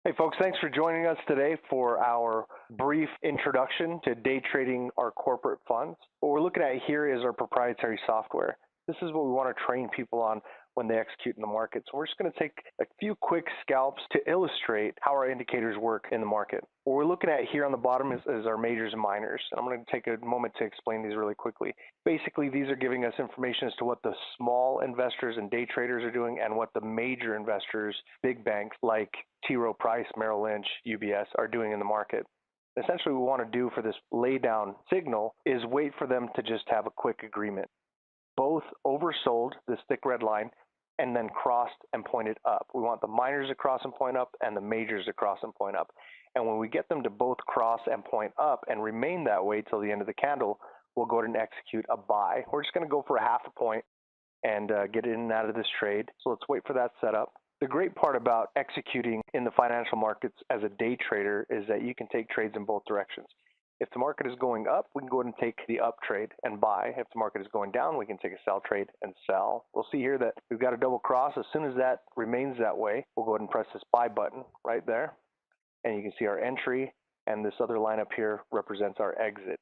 Hey folks, thanks for joining us today for our brief introduction to day trading our corporate funds. What we're looking at here is our proprietary software. This is what we want to train people on when they execute in the market. So we're just going to take a few quick scalps to illustrate how our indicators work in the market. What we're looking at here on the bottom is our majors and minors. And I'm going to take a moment to explain these really quickly. Basically, these are giving us information as to what the small investors and day traders are doing and what the major investors, big banks like T. Rowe Price, Merrill Lynch, UBS are doing in the market. Essentially, what we want to do for this lay down signal is wait for them to just have a quick agreement. Both oversold, this thick red line, and then crossed and pointed up. We want the minors to cross and point up and the majors to cross and point up. And when we get them to both cross and point up and remain that way till the end of the candle, we'll go ahead and execute a buy. We're just going to go for a half a point and get in and out of this trade. So let's wait for that setup. The great part about executing in the financial markets as a day trader is that you can take trades in both directions. If the market is going up, we can go ahead and take the up trade and buy. If the market is going down, we can take a sell trade and sell. We'll see here that we've got a double cross. As soon as that remains that way, we'll go ahead and press this buy button right there. And you can see our entry, and this other line up here represents our exit.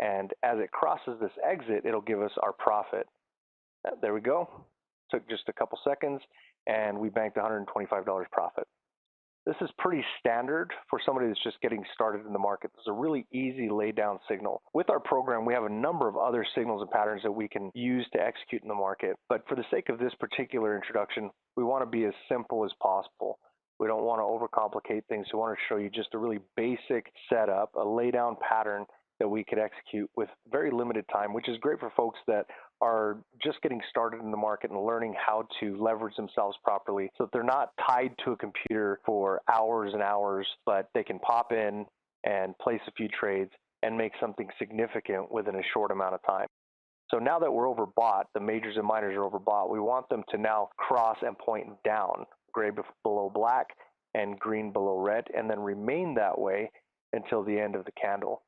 And as it crosses this exit, it'll give us our profit. There we go. Took just a couple seconds, and we banked $125 profit. This is pretty standard for somebody that's just getting started in the market. It's a really easy lay down signal. With our program, we have a number of other signals and patterns that we can use to execute in the market. But for the sake of this particular introduction, we want to be as simple as possible. We don't want to overcomplicate things. We want to show you just a really basic setup, a lay down pattern that we could execute with very limited time, which is great for folks that are just getting started in the market and learning how to leverage themselves properly so that they're not tied to a computer for hours and hours, but they can pop in and place a few trades and make something significant within a short amount of time. So now that we're overbought, the majors and minors are overbought, we want them to now cross and point down, gray below black and green below red, and then remain that way until the end of the candle.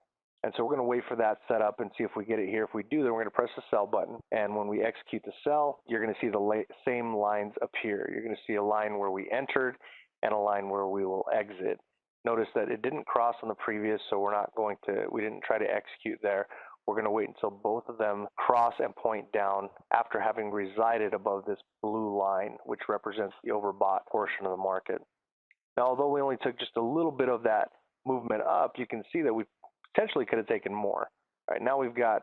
And so we're going to wait for that setup and see if we get it here. If we do, then we're going to press the sell button. And when we execute the sell, you're going to see the same lines appear. You're going to see a line where we entered and a line where we will exit. Notice that it didn't cross on the previous, so we didn't try to execute there. We're going to wait until both of them cross and point down after having resided above this blue line, which represents the overbought portion of the market. Now, although we only took just a little bit of that movement up, you can see that we potentially could have taken more. All right, now we've got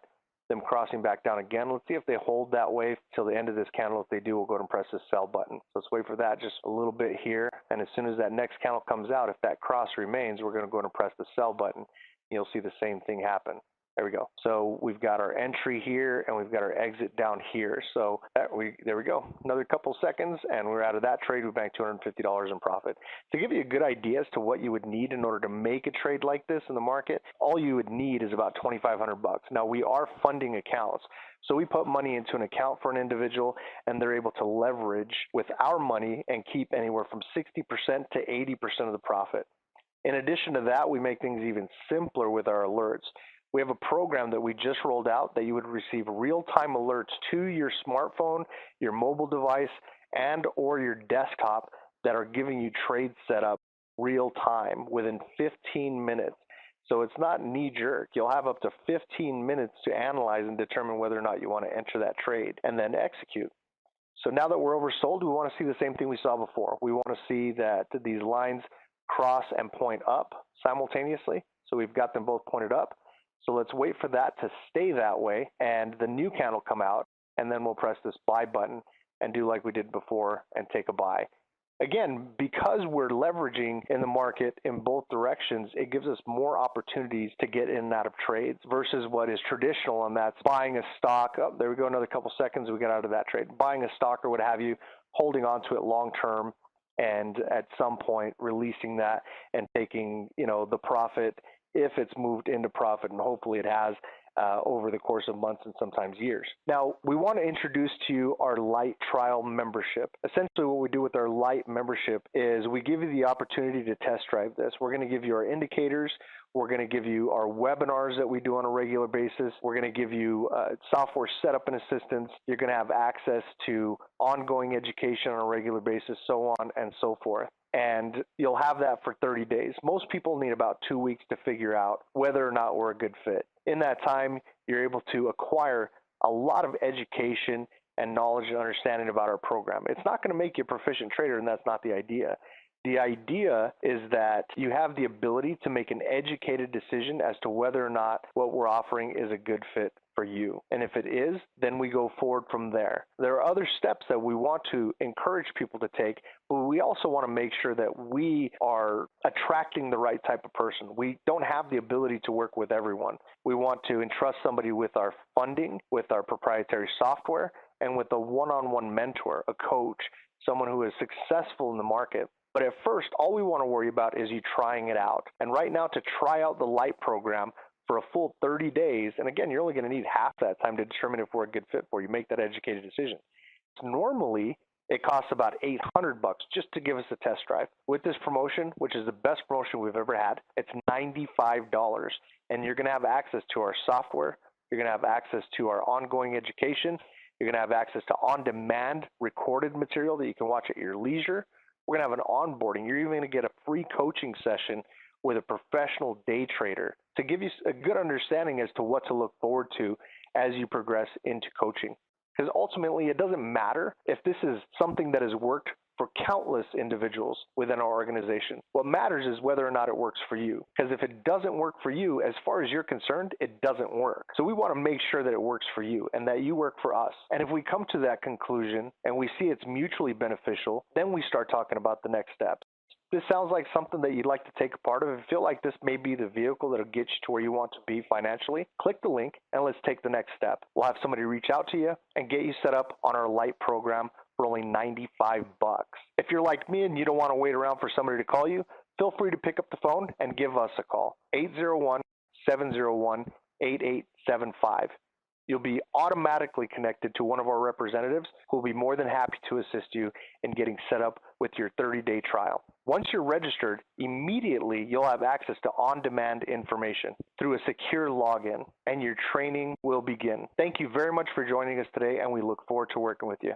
them crossing back down again. Let's see if they hold that way till the end of this candle. If they do, we'll go ahead and press the sell button. So let's wait for that just a little bit here. And as soon as that next candle comes out, if that cross remains, we're going to go ahead and press the sell button. You'll see the same thing happen. There we go. So we've got our entry here and we've got our exit down here. So there we go. Another couple seconds and we're out of that trade. We banked $250 in profit. To give you a good idea as to what you would need in order to make a trade like this in the market, all you would need is about $2,500 bucks. Now we are funding accounts. So we put money into an account for an individual and they're able to leverage with our money and keep anywhere from 60% to 80% of the profit. In addition to that, we make things even simpler with our alerts. We have a program that we just rolled out that you would receive real-time alerts to your smartphone, your mobile device, and or your desktop that are giving you trade setup real time within 15 minutes. So it's not knee-jerk. You'll have up to 15 minutes to analyze and determine whether or not you want to enter that trade and then execute. So now that we're oversold, we want to see the same thing we saw before. We want to see that these lines cross and point up simultaneously. So we've got them both pointed up. So let's wait for that to stay that way and the new candle come out, and then we'll press this buy button and do like we did before and take a buy. Again, because we're leveraging in the market in both directions, it gives us more opportunities to get in and out of trades versus what is traditional, and that's buying a stock. Oh, there we go, another couple seconds, we get out of that trade. Buying a stock or what have you, holding on to it long term, and at some point releasing that and taking, the profit if it's moved into profit, and hopefully it has over the course of months and sometimes years. Now, we want to introduce to you our Light Trial membership. Essentially, what we do with our Light membership is we give you the opportunity to test drive this. We're going to give you our indicators. We're going to give you our webinars that we do on a regular basis. We're going to give you software setup and assistance. You're going to have access to ongoing education on a regular basis, so on and so forth. and you'll have that for 30 days. Most people need about 2 weeks to figure out whether or not we're a good fit. In that time, you're able to acquire a lot of education and knowledge and understanding about our program. It's not going to make you a proficient trader, and that's not the idea. The idea is that you have the ability to make an educated decision as to whether or not what we're offering is a good fit for you. And if it is, then we go forward from there. There are other steps that we want to encourage people to take, but we also want to make sure that we are attracting the right type of person. We don't have the ability to work with everyone. We want to entrust somebody with our funding, with our proprietary software, and with a one-on-one mentor, a coach, someone who is successful in the market. But at first, all we want to worry about is you trying it out. And right now, to try out the Light program for a full 30 days, and again, you're only going to need half that time to determine if we're a good fit for you. Make that educated decision. Normally, it costs about $800 just to give us a test drive. With this promotion, which is the best promotion we've ever had, it's $95, and you're going to have access to our software. You're going to have access to our ongoing education. You're going to have access to on-demand recorded material that you can watch at your leisure. We're going to have an onboarding. You're even going to get a free coaching session with a professional day trader to give you a good understanding as to what to look forward to as you progress into coaching. Because ultimately, it doesn't matter if this is something that has worked for countless individuals within our organization. What matters is whether or not it works for you. Because if it doesn't work for you, as far as you're concerned, it doesn't work. So we want to make sure that it works for you and that you work for us. And if we come to that conclusion and we see it's mutually beneficial, then we start talking about the next steps. This sounds like something that you'd like to take a part of. If you feel like this may be the vehicle that'll get you to where you want to be financially, click the link and let's take the next step. We'll have somebody reach out to you and get you set up on our Light program for only $95. If you're like me and you don't want to wait around for somebody to call you, feel free to pick up the phone and give us a call, 801-701-8875. You'll be automatically connected to one of our representatives who will be more than happy to assist you in getting set up with your 30-day trial. Once you're registered, immediately you'll have access to on-demand information through a secure login, and your training will begin. Thank you very much for joining us today, and we look forward to working with you.